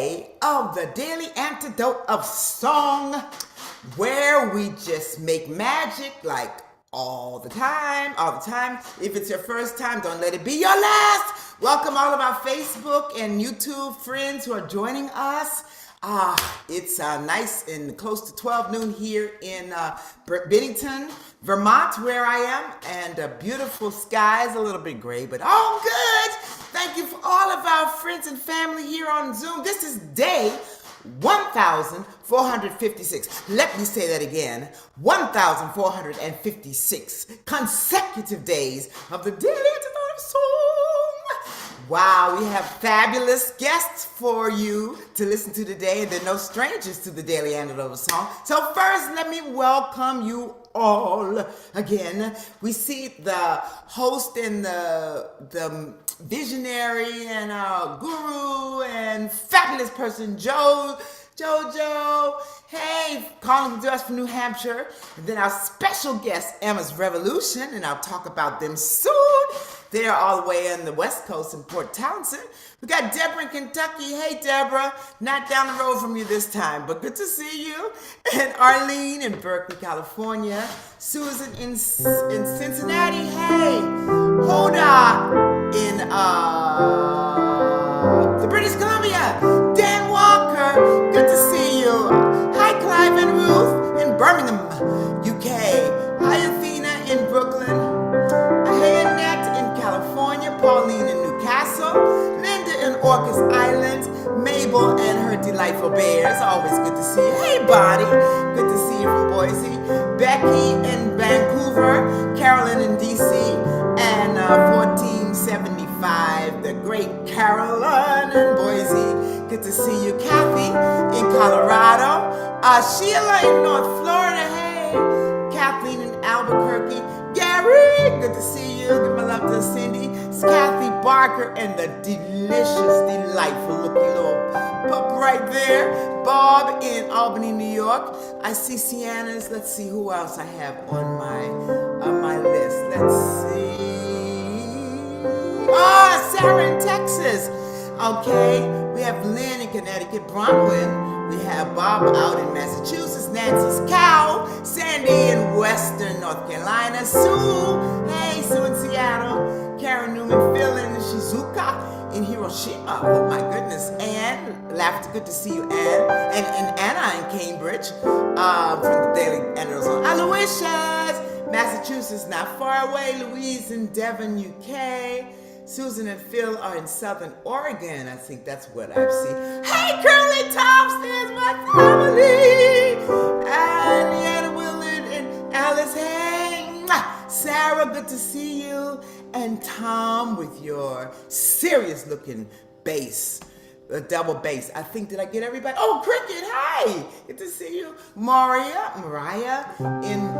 day of the Daily Antidote of Song, where we just make magic like all the time, all the time. If it's your first time, don't let it be your last. Welcome all of our Facebook and YouTube friends who are joining us. It's nice and close to 12 noon here in Bennington, Vermont, where I am, and beautiful skies, a little bit gray, but all good. Thank you for all of our friends and family here on Zoom. This is day 1,456. Let me say that again. 1,456 consecutive days of the Daily Antidote of Song. Wow, we have fabulous guests for you to listen to today, and they're no strangers to the Daily Antidote of Song. So first, let me welcome you all again. We see the host and the visionary and guru and fabulous person, Jojo. Hey, calling to us from New Hampshire. And then our special guest, Emma's Revolution, and I'll talk about them soon. They're all the way on the West Coast in Port Townsend. We got Deborah in Kentucky. Hey, Deborah. Not down the road from you this time, but good to see you. And Arlene in Berkeley, California. Susan in Cincinnati. Hey, Hoda in the British Columbia. Dan Walker. Good to see you. Hi, Clive and Ruth in Birmingham, UK. Hi, Athena in Brooklyn. Hey, Annette in California. Pauline in Newcastle. Linda in Orcas Island. Mabel and her delightful bears. Always good to see you. Hey, Bonnie. Good to see you from Boise. Becky in Vancouver. Carolyn in DC. And 1475, the great Carolyn in Boise. Good to see you. Kathy in Colorado. Sheila in North Florida. Hey. Kathleen in Albuquerque. Gary, good to see you. Give my love to Cindy. It's Kathy Barker and the delicious, delightful looking little pup right there. Bob in Albany, New York. I see Sienna's. Let's see who else I have on my list. Let's see. Sarah in Texas. Okay, we have Lynn in Connecticut, Bronwyn. We have Bob out in Massachusetts, Nancy's Cow, Sandy in Western North Carolina, Sue, hey, Sue in Seattle, Karen Newman, Phil in Shizuoka, in Hiroshima, oh my goodness, Anne, Laughter, good to see you, Anne, and Anna in Cambridge, from the Daily Antidote. Aloysius, Massachusetts, not far away, Louise in Devon, UK, Susan and Phil are in Southern Oregon. I think that's what I've seen. Hey, Curly Thompson's my family. And Leanna Willard and Alice. Hey, Sarah, good to see you. And Tom with your serious looking bass. A double bass. I think, did I get everybody? Oh, Cricket, hi. Good to see you. Mariah in,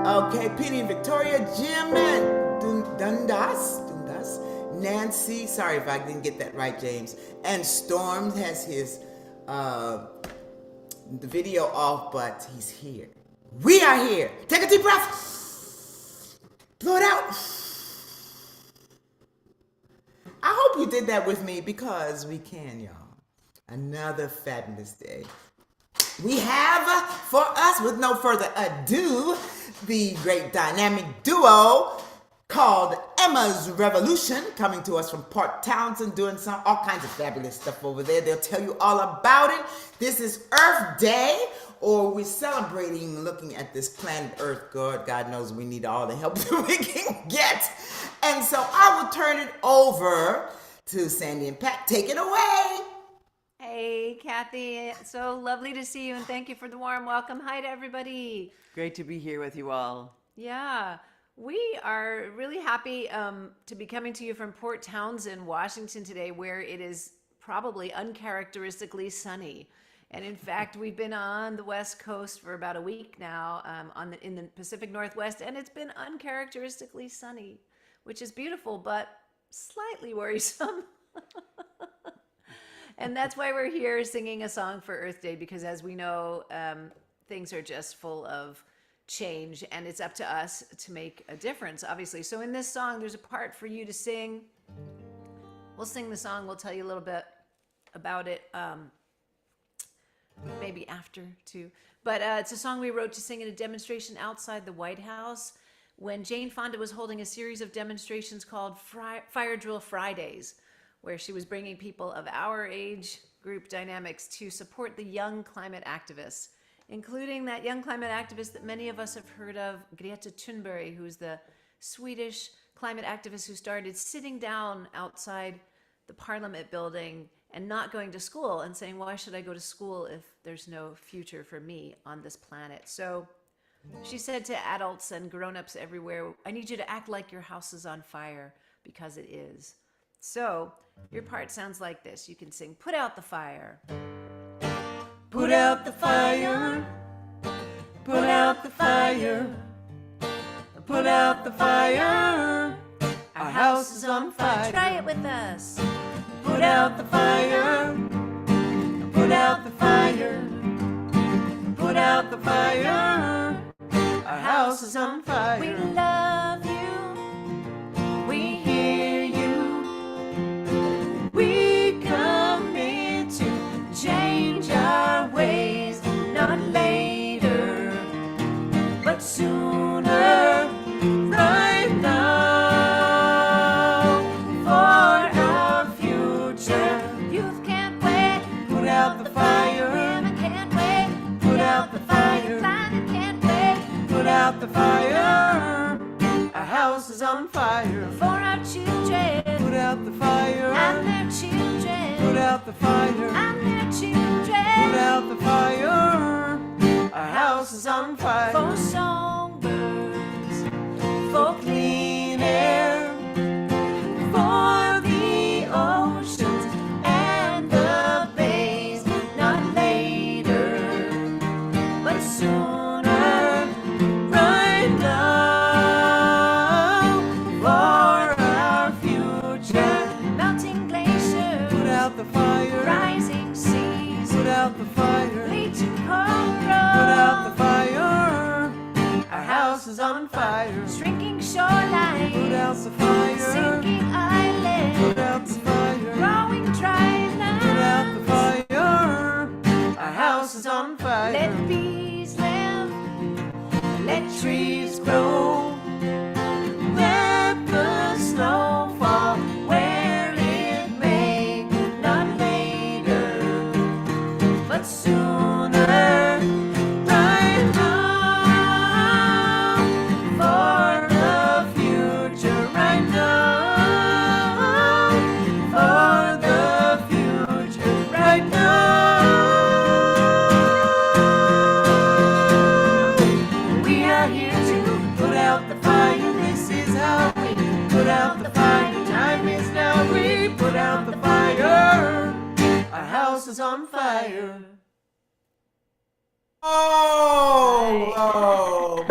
okay, Penny and Victoria, Jim and Dundas. Nancy, sorry if I didn't get that right, James. And Storm has his the video off, but he's here. We are here. Take a deep breath. Blow it out. I hope you did that with me because we can, y'all. Another fabulous day. We have for us, with no further ado, the great dynamic duo called Emma's Revolution, coming to us from Port Townsend, doing all kinds of fabulous stuff over there. They'll tell you all about it. This is Earth Day, or we're celebrating looking at this planet Earth. God knows we need all the help that we can get. And so I will turn it over to Sandy and Pat. Take it away. Hey, Kathy. So lovely to see you, and thank you for the warm welcome. Hi to everybody. Great to be here with you all. Yeah. We are really happy to be coming to you from Port Townsend, Washington today, where it is probably uncharacteristically sunny. And in fact, we've been on the West Coast for about a week now, in the Pacific Northwest, and it's been uncharacteristically sunny, which is beautiful, but slightly worrisome. And that's why we're here singing a song for Earth Day, because as we know, things are just full of change, and it's up to us to make a difference, obviously. So in this song, there's a part for you to sing. We'll sing the song. We'll tell you a little bit about it maybe after too. But it's a song we wrote to sing at a demonstration outside the White House when Jane Fonda was holding a series of demonstrations called Fire Drill Fridays, where she was bringing people of our age group dynamics to support the young climate activists, including that young climate activist that many of us have heard of, Greta Thunberg, who's the Swedish climate activist who started sitting down outside the Parliament building and not going to school and saying, why should I go to school if there's no future for me on this planet? So she said to adults and grown-ups everywhere, I need you to act like your house is on fire, because it is. So your part sounds like this. You can sing, put out the fire. Put out the fire. Put out the fire. Put out the fire. Our house is on fire. Try it with us. Put out the fire. Put out the fire. Put out the fire. Our house is on fire. We love you. We hear you. We commit to Change our ways, not later, but sooner. right now for our future. Youth can't wait. Put out the fire. Women can't wait. Put out the fire. Planet can't wait. Put out the fire. Our house is on fire. For our children Put out the fire. and their children Put out the fire. and their children. Put out the fire. Our house is on fire. For songbirds, for Clean air. For the oceans and the bays. not later, but sooner. Right now for our future. Melting glaciers, Put out the fire. rising seas, Put out the fire. bleaching Put out the coral, fire. Our house is on fire. shrinking shorelines, Put out the fire. sinking Put islands, out the fire. growing drylands. Put out the fire. Our house is on fire. Let bees live, let Trees grow. Let the snow fall where it may. Not later, but sooner. Right now for the future. Right now for the future. Right now. We are here to put out the fire. This is how we put out the fire. Time is now. We put out the fire. Our house is on fire. Oh, oh,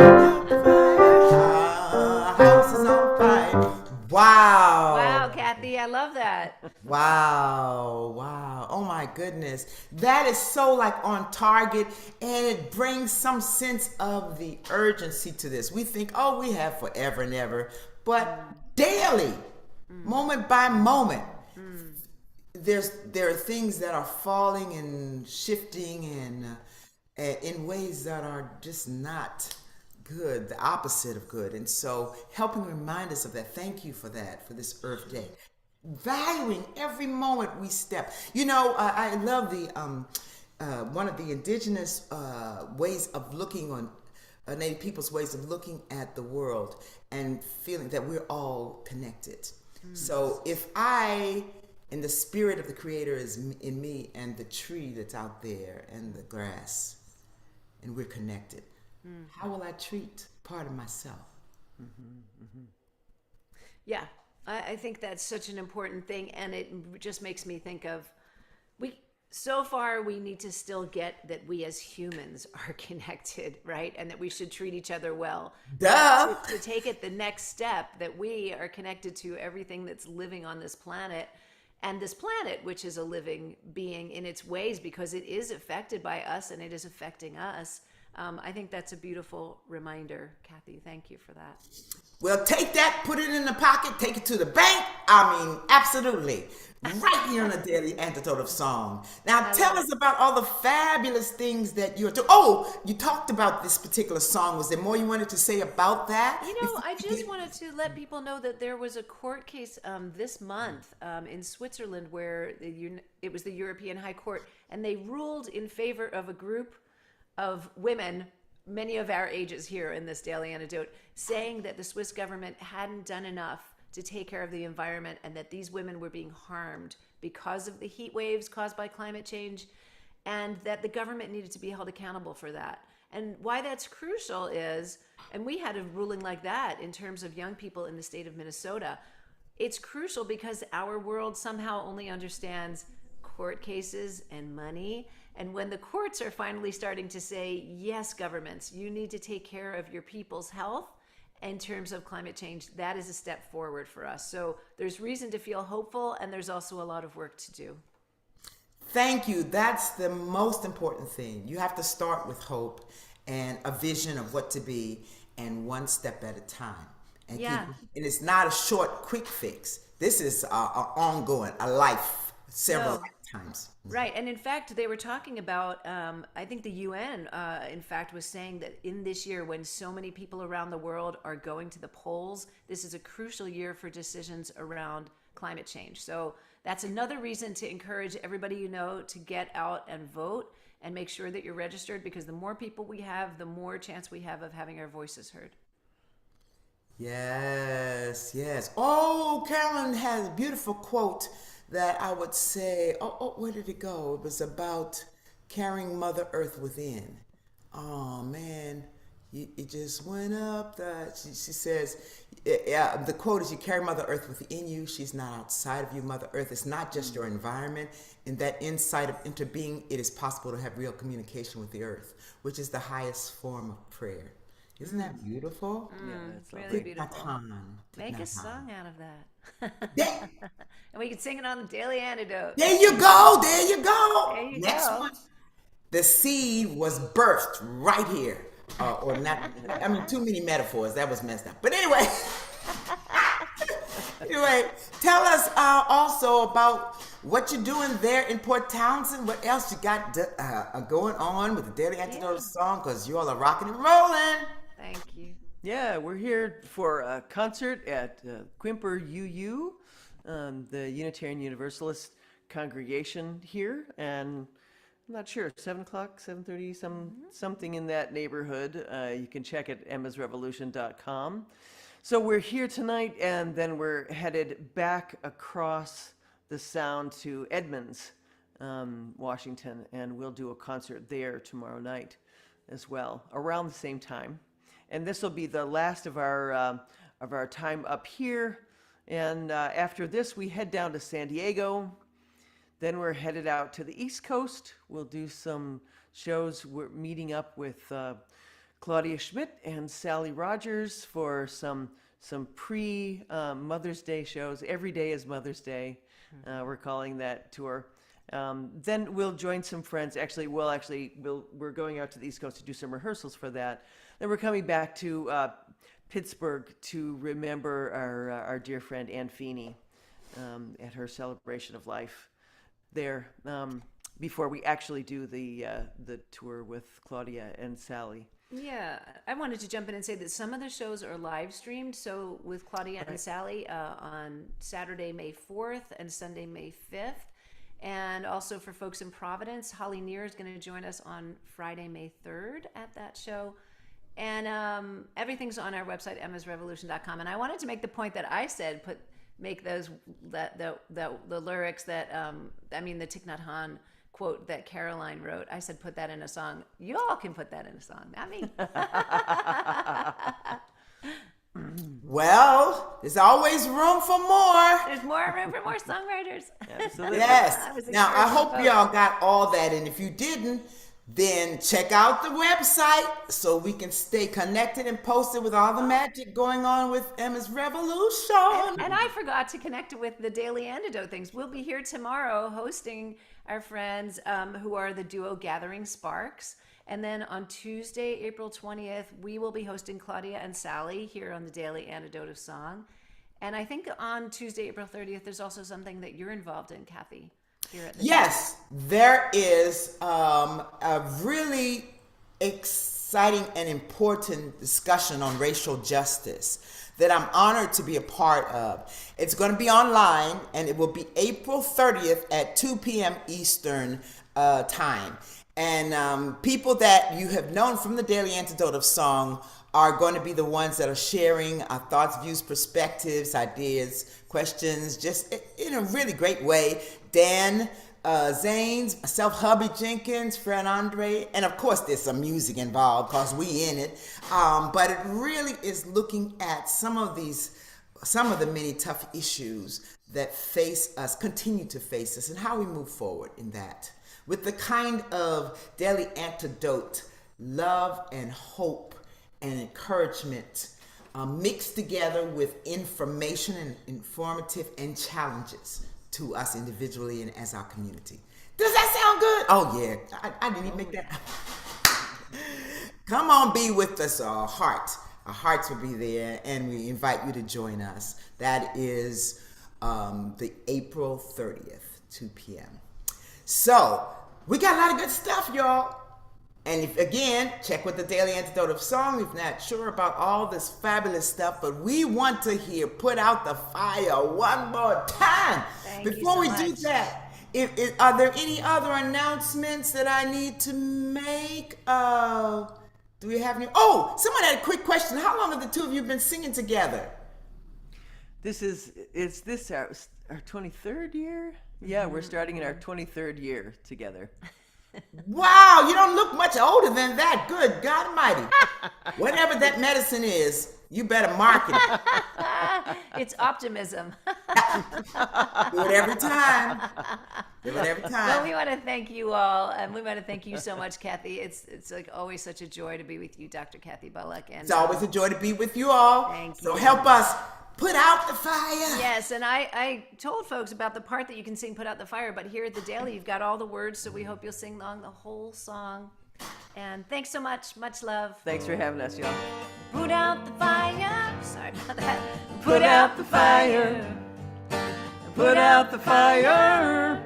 house is on fire. Wow. Wow, Kathy, I love that. Wow, wow. Oh my goodness. That is so like on target, and it brings some sense of the urgency to this. We think, oh, we have forever and ever, but daily, moment by moment, there are things that are falling and shifting and in ways that are just not good, the opposite of good. And so helping remind us of that. Thank you for that, for this Earth Day. Valuing every moment we step. You know, I love the one of the indigenous ways of looking on Native people's ways of looking at the world and feeling that we're all connected. So if and the spirit of the Creator is in me, and the tree that's out there, and the grass, and we're connected, how will I treat part of myself? Yeah, I think that's such an important thing, and it just makes me think of so far we need to still get that we as humans are connected, right? And that we should treat each other well. Duh. To take it the next step, that we are connected to everything that's living on this planet, and this planet, which is a living being in its ways, because it is affected by us and it is affecting us. I think that's a beautiful reminder, Kathy. Thank you for that. Well, take that, put it in the pocket, take it to the bank, Absolutely. Right here on the Daily Antidote of Song. Now, tell us about all the fabulous things that you're doing. Oh, you talked about this particular song. Was there more you wanted to say about that? You know, I just wanted to let people know that there was a court case this month in Switzerland where it was the European High Court, and they ruled in favor of a group of women, many of our ages here in this Daily Antidote, saying that the Swiss government hadn't done enough to take care of the environment and that these women were being harmed because of the heat waves caused by climate change, and that the government needed to be held accountable for that. And why that's crucial is, and we had a ruling like that in terms of young people in the state of Minnesota, it's crucial because our world somehow only understands court cases and money. And when the courts are finally starting to say, yes, governments, you need to take care of your people's health in terms of climate change, that is a step forward for us. So there's reason to feel hopeful, and there's also a lot of work to do. Thank you. That's the most important thing. You have to start with hope and a vision of what to be, and one step at a time. And and it's not a short, quick fix. This is a ongoing, a life, several lifetimes. Right. And in fact, they were talking about, I think the UN, in fact, was saying that in this year, when so many people around the world are going to the polls, this is a crucial year for decisions around climate change. So that's another reason to encourage everybody you know to get out and vote and make sure that you're registered, because the more people we have, the more chance we have of having our voices heard. Yes, yes. Oh, Carolyn has a beautiful quote that I would say, where did it go? It was about carrying Mother Earth within. Oh, man. It just went up. She says, the quote is, you carry Mother Earth within you. She's not outside of you. Mother Earth is not just your environment. In that insight of interbeing, it is possible to have real communication with the earth, which is the highest form of prayer. Isn't that beautiful? Yeah, that's really beautiful. Make a song out of that. Yeah. And we can sing it on the Daily Antidote. There you go. There you go. There you Next go. one. The seed was birthed right here. Or not, too many metaphors. That was messed up. But anyway. Anyway, tell us also about what you're doing there in Port Townsend. What else you got going on with the Daily Antidote song? Because you all are rocking and rolling. Thank you. Yeah, we're here for a concert at Quimper UU, the Unitarian Universalist congregation here, and I'm not sure, 7 o'clock, 7:30, something in that neighborhood. You can check at emmasrevolution.com. So we're here tonight, and then we're headed back across the Sound to Edmonds, Washington, and we'll do a concert there tomorrow night as well, around the same time. And this will be the last of our time up here. And after this, we head down to San Diego. Then we're headed out to the East Coast. We'll do some shows. We're meeting up with Claudia Schmidt and Sally Rogers for some pre-Mother's Day shows. Every day is Mother's Day. We're calling that tour. Then we'll join some friends. We're going out to the East Coast to do some rehearsals for that. Then we're coming back to Pittsburgh to remember our dear friend Ann Feeney at her celebration of life there, before we actually do the tour with Claudia and Sally. Yeah, I wanted to jump in and say that some of the shows are live streamed. So with Claudia and Sally on Saturday, May 4th and Sunday, May 5th. And also for folks in Providence, Holly Neer is going to join us on Friday, May 3rd at that show. And everything's on our website, emmasrevolution.com. And I wanted to make the point that I said, make those the lyrics that the Thich Nhat Hanh quote that Caroline wrote. I said, put that in a song. You all can put that in a song, not me. Well, there's always room for more. There's more room for more songwriters. Absolutely. Yes. Now, I hope y'all got all that. And if you didn't, then check out the website so we can stay connected and posted with all the magic going on with Emma's Revolution. And I forgot to connect it with the Daily Antidote things. We'll be here tomorrow hosting our friends who are the duo Gathering Sparks. And then on Tuesday, April 20th, we will be hosting Claudia and Sally here on the Daily Antidote of Song. And I think on Tuesday, April 30th, there's also something that you're involved in, Kathy, here at the Yes, there is a really exciting and important discussion on racial justice that I'm honored to be a part of. It's going to be online, and it will be April 30th at 2 p.m. Eastern time. And people that you have known from the Daily Antidote of Song are going to be the ones that are sharing our thoughts, views, perspectives, ideas, questions, just in a really great way. Dan Zanes, myself, Hubby Jenkins, Fred Andre, and of course there's some music involved because we in it. But it really is looking at some of the many tough issues that face us, continue to face us, and how we move forward in that. With the kind of daily antidote, love and hope and encouragement mixed together with information and informative and challenges to us individually and as our community. Does that sound good? Oh yeah, I didn't even make that. Come on, be with us, our hearts will be there, and we invite you to join us. That is the April 30th, 2 p.m. So we got a lot of good stuff, y'all. And if, again, check with the Daily Antidote of Song if not sure about all this fabulous stuff, but we want to hear Put Out the Fire one more time. Before we do that, are there any other announcements that I need to make? Do we have any? Oh, someone had a quick question. How long have the two of you been singing together? Is this our 23rd year? Yeah, we're starting in our 23rd year together. Wow, you don't look much older than that. Good God Almighty. Whatever that medicine is, you better market it. It's optimism. Do it every time. Do it every time. Well, we want to thank you all, and we want to thank you so much, Kathy. It's like always such a joy to be with you, Dr. Kathy Bullock. And it's always a joy to be with you all. Thank So you. help us put out the fire. Yes, and I told folks about the part that you can sing Put Out the Fire, but here at the Daily, you've got all the words, so we hope you'll sing along the whole song. And thanks so much. Much love. Thanks for having us, y'all. Put out the fire. Sorry about that. Put out the fire. Put out the fire.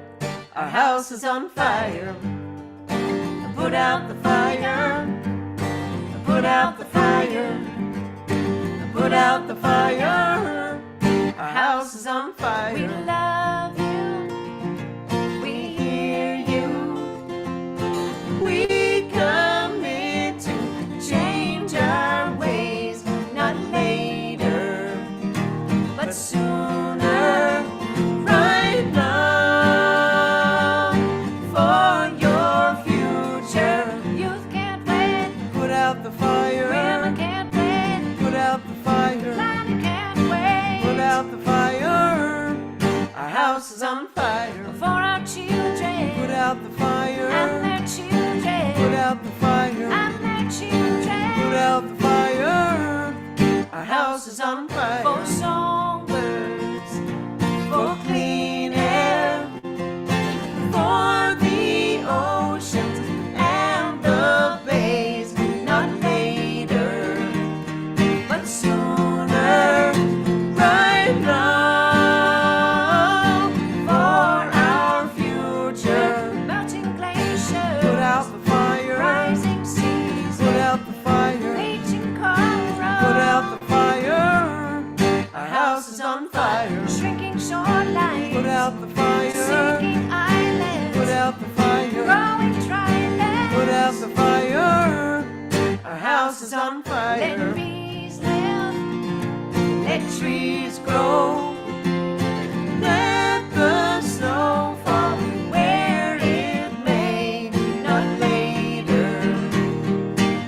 Our house is on fire. Put out the fire. Put out the fire. Put out the fire. Our house is on fire. We love you. We hear you. We commit to change our ways, not later, but sooner, right now, for your future. Youth can't wait. Put out the fire. Women can't wait. Put out the fire. Planet can't wait. Put out the fire. Our house is on fire. For our children. Put out the fire. And their children. Put out the fire. And their children. Put out the fire. Our house is on fire. For songbirds. For clean air. For the oceans and the bays. Not later, but sooner. Right now. For our future. Melting glaciers. Put out the fire. Rising seas. Put out the fire. Bleaching corals. Put out the fire. Our house is on fire. Shrinking shorelines. Put out the fire. Sinking islands. Put out the fire. Growing drylands. Put out the fire. Our house is on Let fire. bees live. Let trees grow. Let the snow fall where it may. Not later,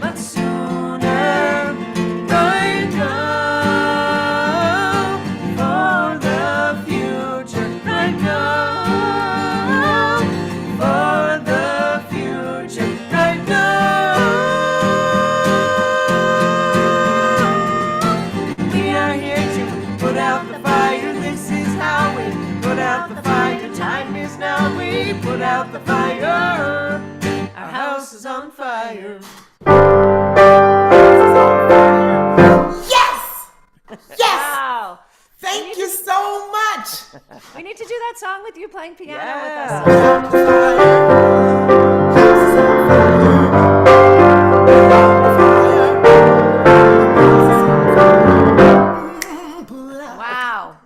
but sooner. Right now, for the future. Right now, for the future. Right now. We are here to put out the fire. This is how we put out the fire. Time is now. We put out the fire. Our house is on fire. Yes! Yes! Wow. Thank We need to do that song with you playing piano with us. Wow.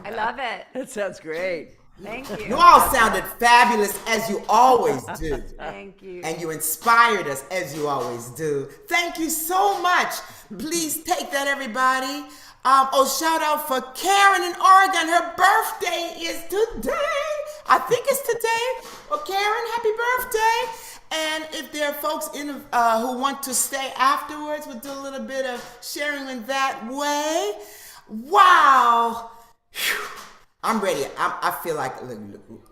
I love it. That sounds great. Thank you. You all sounded fabulous as you always do. Thank you. And you inspired us as you always do. Thank you so much. Please take that, everybody. Shout out for Karen in Oregon. Her birthday is today. I think it's today. Well, Karen, happy birthday. And if there are folks in who want to stay afterwards, we'll do a little bit of sharing in that way. Wow. Whew. I'm ready. I feel like,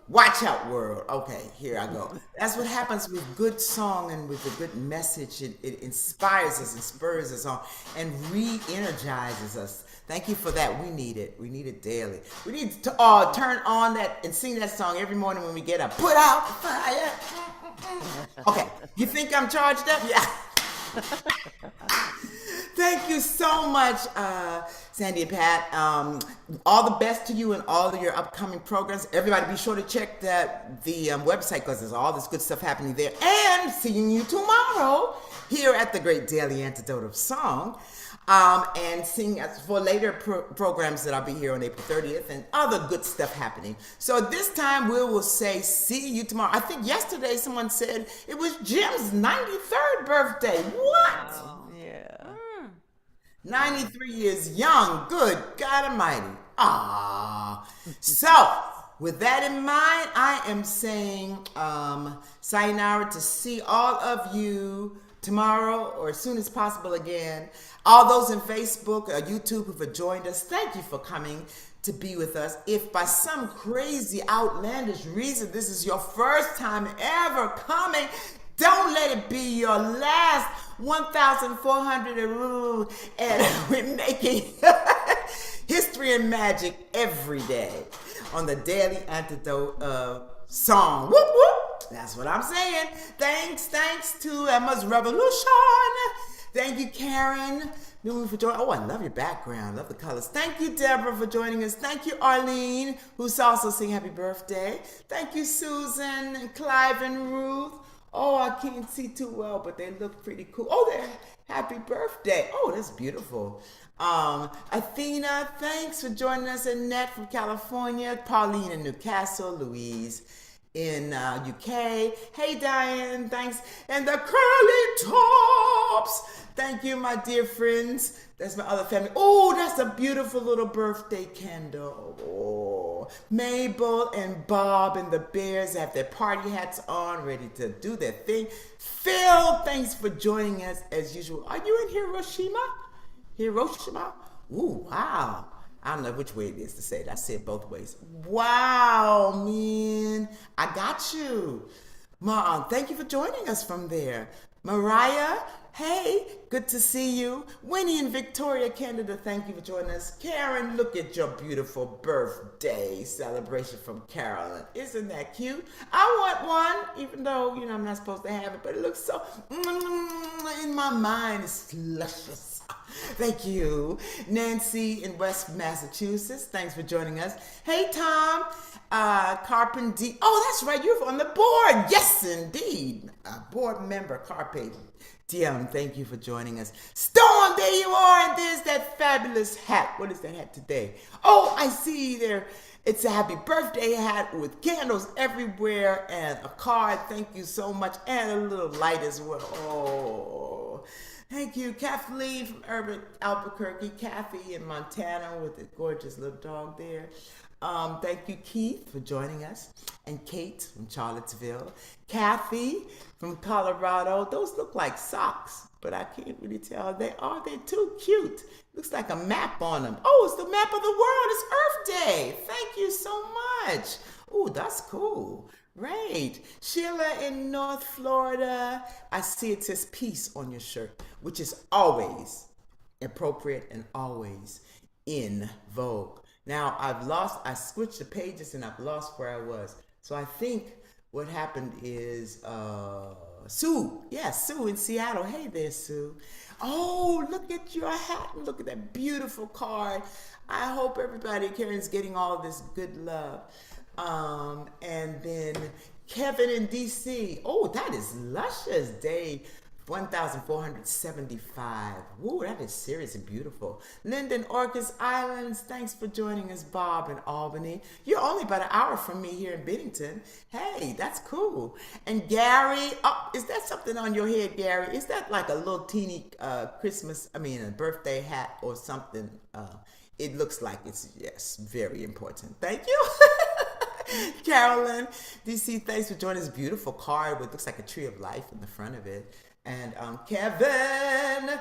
watch out, world. Okay, here I go. That's what happens with good song and with a good message. It inspires us and spurs us on and re-energizes us. Thank you for that. We need it. We need it daily. We need to all turn on that and sing that song every morning when we get up. Put out the fire. Okay, you think I'm charged up? Yeah. Thank you so much, Sandy and Pat. All the best to you and all of your upcoming programs. Everybody be sure to check the website because there's all this good stuff happening there. And seeing you tomorrow here at the Great Daily Antidote of Song. And seeing us for later programs that I'll be here on April 30th and other good stuff happening. So this time we will say see you tomorrow. I think yesterday someone said it was Jim's 93rd birthday. What? Wow. Yeah. 93 years young. Good God Almighty. So, with that in mind, I am saying sayonara to see all of you tomorrow or as soon as possible again. All those in Facebook or YouTube who have joined us, thank you for coming to be with us. If by some crazy, outlandish reason this is your first time ever coming, don't let it be your last. 1,400 and we're making history and magic every day on the Daily Antidote of Song. Whoop, whoop. That's what I'm saying. Thanks to Emma's Revolution. Thank you, Karen. For joining. Oh, I love your background. Love the colors. Thank you, Deborah, for joining us. Thank you, Arlene, who's also saying happy birthday. Thank you, Susan, and Clive, and Ruth. Oh, I can't see too well, but they look pretty cool. Oh, they're happy birthday. Oh, that's beautiful. Athena, thanks for joining us. Annette from California. Pauline in Newcastle. Louise in UK. Hey, Diane, thanks. And the Curly Tops. Thank you, my dear friends. That's my other family. Oh, that's a beautiful little birthday candle. Oh, Mabel and Bob and the Bears have their party hats on, ready to do their thing. Phil, thanks for joining us as usual. Are you in Hiroshima? Hiroshima? Ooh, wow. I don't know which way it is to say it. I say it both ways. Wow, man. I got you. Mom, thank you for joining us from there. Mariah, hey, good to see you. Winnie and Victoria, Canada, thank you for joining us. Karen, look at your beautiful birthday celebration from Carolyn. Isn't that cute? I want one, even though, I'm not supposed to have it, but it looks so, in my mind, it's luscious. Thank you. Nancy in West Massachusetts, thanks for joining us. Hey, Tom, Carpenter. Oh, that's right, you're on the board. Yes, indeed. Board member, Carpe Diem, thank you for joining us. Storm, there you are, and there's that fabulous hat. What is that hat today? Oh, I see there. It's a happy birthday hat with candles everywhere and a card. Thank you so much. And a little light as well. Oh, thank you. Kathleen from Urban Albuquerque. Kathy in Montana with the gorgeous little dog there. Thank you, Keith, for joining us. And Kate from Charlottesville. Kathy from Colorado. Those look like socks, but I can't really tell. They're too cute. Looks like a map on them. Oh, it's the map of the world. It's Earth Day. Thank you so much. Oh, that's cool. Great. Sheila in North Florida. I see it says peace on your shirt, which is always appropriate and always in vogue. Now, I switched the pages and I've lost where I was. So I think what happened is, Sue. Yeah, Sue in Seattle. Hey there, Sue. Oh, look at your hat and look at that beautiful card. I hope everybody, Karen's getting all this good love. And then Kevin in DC. Oh, that is luscious. Day 1475. Woo, that is serious and beautiful. Lyndon, Orcas Islands. Thanks for joining us, Bob in Albany. You're only about an hour from me here in Bennington. Hey, that's cool. And Gary, oh, is that something on your head, Gary? Is that like a little teeny a birthday hat or something? It looks like it's, yes, very important. Thank you. Carolyn, DC, thanks for joining this beautiful card with looks like a tree of life in the front of it. And Kevin,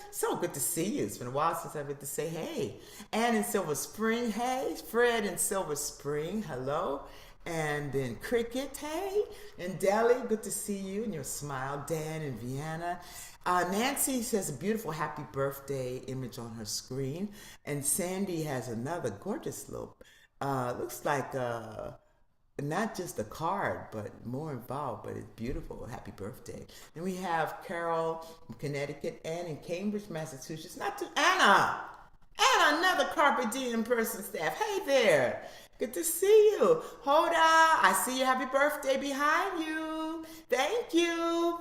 so good to see you. It's been a while since I've been to say hey. Ann in Silver Spring, hey. Fred in Silver Spring, hello. And then Cricket, hey. And Deli, good to see you and your smile. Dan in Vienna. Nancy says a beautiful happy birthday image on her screen. And Sandy has another gorgeous little, looks like not just a card, but more involved, but it's beautiful. Happy birthday. Then we have Carol from Connecticut, Ann in Cambridge, Massachusetts. Not too, Anna, another Carpe Diem person staff. Hey there. Good to see you. Hoda, I see you. Happy birthday behind you. Thank you.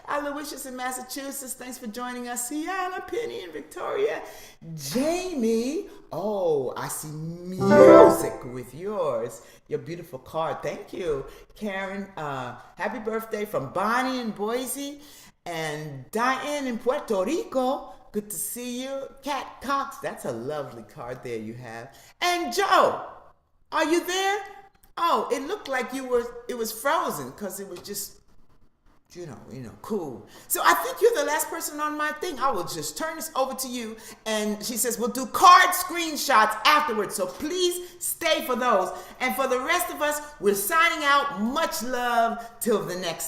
Aloysius in Massachusetts. Thanks for joining us. Sienna, Penny, and Victoria. Jamie. Oh, I see music with yours. Your beautiful card. Thank you. Karen, happy birthday from Bonnie in Boise. And Diane in Puerto Rico. Good to see you. Kat Cox. That's a lovely card there you have. And Joe. Are you there? Oh, it looked like it was frozen because it was just, you know, cool. So I think you're the last person on my thing. I will just turn this over to you. And she says, we'll do card screenshots afterwards. So please stay for those. And for the rest of us, we're signing out. Much love till the next time.